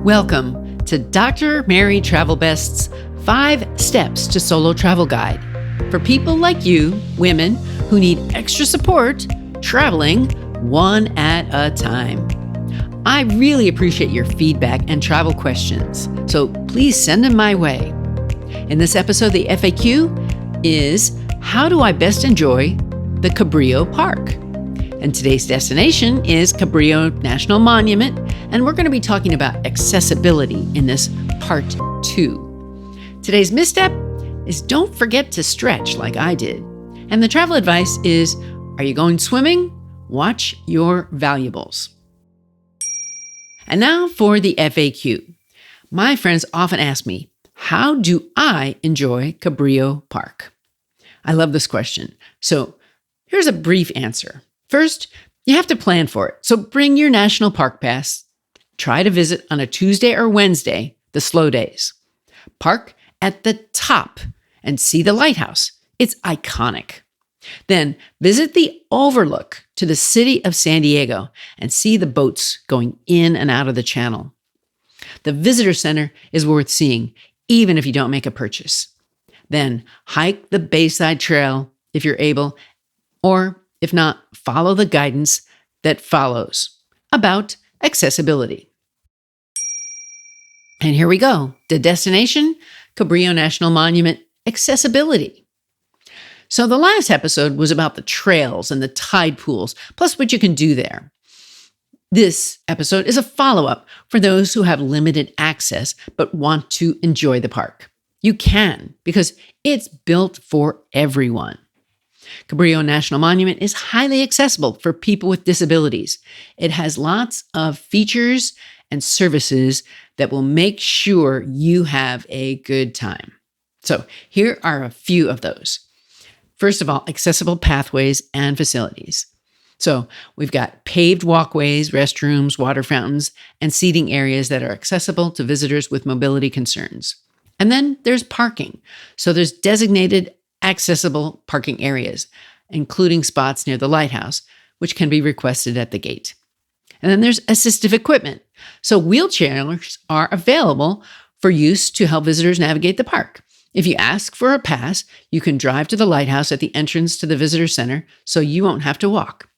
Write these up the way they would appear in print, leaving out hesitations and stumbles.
Welcome to Dr. Mary Travel Best's 5 Steps to Solo Travel Guide for people like you, women, who need extra support traveling one at a time. I really appreciate your feedback and travel questions, so please send them my way. In this episode, the FAQ is, how do I best enjoy the Cabrillo Park? And today's destination is Cabrillo National Monument, and we're going to be talking about accessibility in this part 2. Today's misstep is don't forget to stretch like I did. And the travel advice is, are you going swimming? Watch your valuables. And now for the FAQ. My friends often ask me, how do I enjoy Cabrillo Park? I love this question. So here's a brief answer. First, you have to plan for it. So bring your National Park Pass. Try to visit on a Tuesday or Wednesday, the slow days. Park at the top and see the lighthouse. It's iconic. Then visit the overlook to the city of San Diego and see the boats going in and out of the channel. The visitor center is worth seeing, even if you don't make a purchase. Then hike the Bayside Trail if you're able, or if not, follow the guidance that follows about accessibility. And here we go. The destination, Cabrillo National Monument, accessibility. So the last episode was about the trails and the tide pools, plus what you can do there. This episode is a follow-up for those who have limited access but want to enjoy the park. You can, because it's built for everyone. Cabrillo National Monument is highly accessible for people with disabilities. It has lots of features and services that will make sure you have a good time. So here are a few of those. First of all, accessible pathways and facilities. So we've got paved walkways, restrooms, water fountains, and seating areas that are accessible to visitors with mobility concerns. And then there's parking. So there's designated accessible parking areas, including spots near the lighthouse, which can be requested at the gate. And then there's assistive equipment. So wheelchairs are available for use to help visitors navigate the park. If you ask for a pass, you can drive to the lighthouse at the entrance to the visitor center, so you won't have to walk.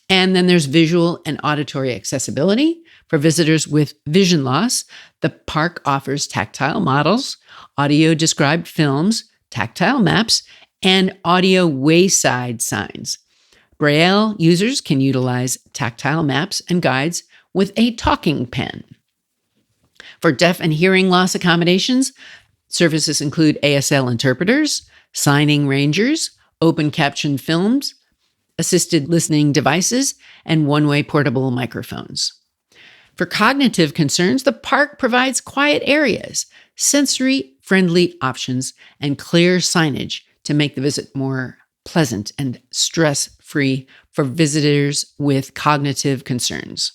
And then there's visual and auditory accessibility. For visitors with vision loss, the park offers tactile models, audio-described films, tactile maps, and audio wayside signs. Braille users can utilize tactile maps and guides with a talking pen. For deaf and hearing loss accommodations, services include ASL interpreters, signing rangers, open caption films, assisted listening devices, and one-way portable microphones. For cognitive concerns, the park provides quiet areas, sensory-friendly options, and clear signage to make the visit more pleasant and stress-free for visitors with cognitive concerns.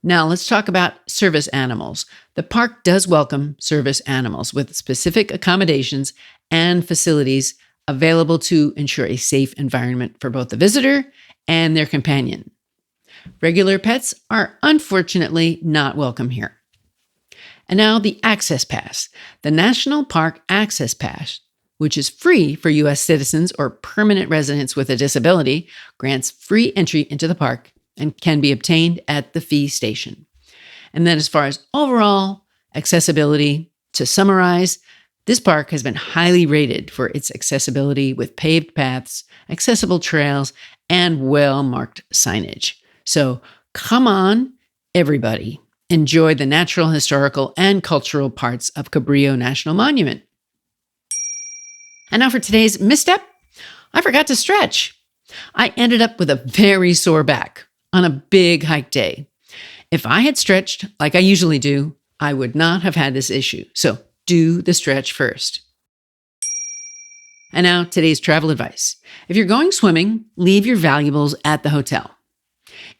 Now, let's talk about service animals. The park does welcome service animals with specific accommodations and facilities available to ensure a safe environment for both the visitor and their companion. Regular pets are unfortunately not welcome here. And now the Access Pass. The National Park Access Pass, which is free for U.S. citizens or permanent residents with a disability, grants free entry into the park and can be obtained at the fee station. And then as far as overall accessibility, to summarize, this park has been highly rated for its accessibility with paved paths, accessible trails, and well-marked signage. So come on, everybody. Enjoy the natural, historical, and cultural parts of Cabrillo National Monument. And now for today's misstep, I forgot to stretch. I ended up with a very sore back on a big hike day. If I had stretched like I usually do, I would not have had this issue. So do the stretch first. And now today's travel advice. If you're going swimming, leave your valuables at the hotel.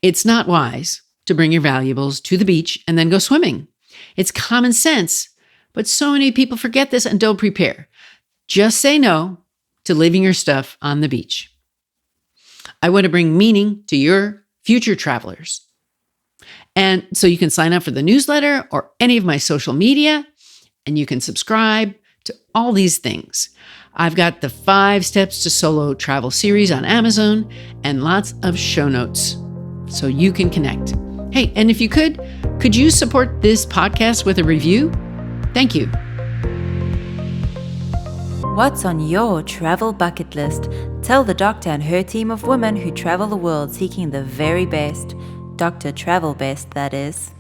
It's not wise to bring your valuables to the beach and then go swimming. It's common sense, but so many people forget this and don't prepare. Just say no to leaving your stuff on the beach. I want to bring meaning to your future travelers. And so you can sign up for the newsletter or any of my social media, and you can subscribe to all these things. I've got the 5 Steps to Solo Travel series on Amazon and lots of show notes so you can connect. Hey, and if you could you support this podcast with a review? Thank you. What's on your travel bucket list? Tell the doctor and her team of women who travel the world seeking the very best. Dr. Travel Best, that is.